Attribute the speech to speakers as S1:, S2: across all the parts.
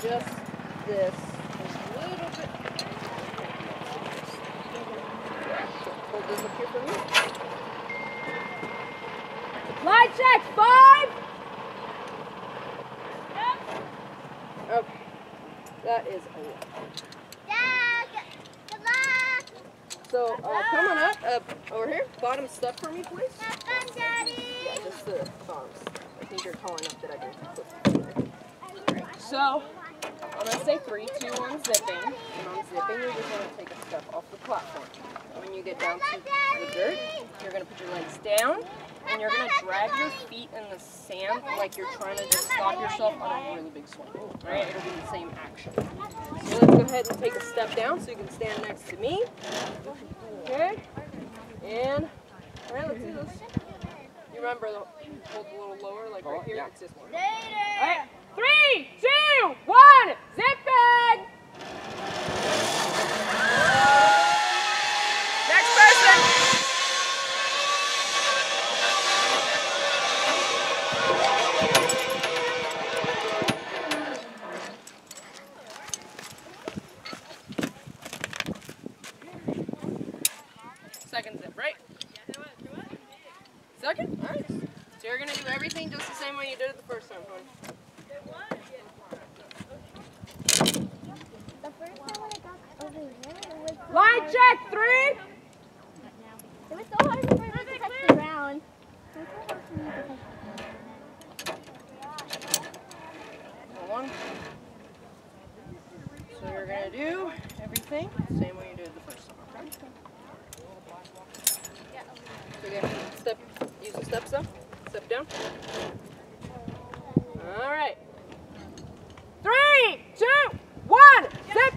S1: just this a little bit. Hold this up here for me. Line check, 5. Yep. Okay. That is a lot.
S2: Dad, good luck.
S1: So, come on up, over here. Bottom step for me, please.
S2: Have fun, Daddy.
S1: Yeah, just the bottom step. I think you're tall enough that I can put it. So, I'm going to say 3, 2, 1, zipping. And on zipping, you're just going to take a step off the platform. When you get down to the dirt, you're going to put your legs down, and you're going to drag your feet in the sand like you're trying to just stop yourself on a really big swing. Right? It'll be the same action. So let's go ahead and take a step down so you can stand next to me. Okay? And, alright, let's do this. You remember, hold a little lower, like right here? It's this one. Alright, 3, 2, 1, zip bag! Next person! Second zip, right? Second? Alright. So you're going to do everything just the same way you did it the first time, hon.
S2: The first time when I got over here, it was so
S1: Line
S2: hard.
S1: check, 3!
S2: It was so hard for me to touch the ground. It was so hard for me to touch the ground.
S1: Hold on. So you're going to do everything the same way you did it the first time, okay? So again, step, use the steps up, step down. Alright. 3, 2, 1, zip!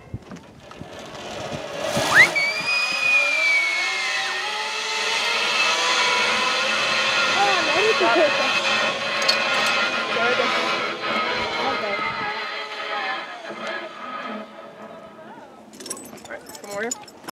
S2: Oh, I'm ready to take it.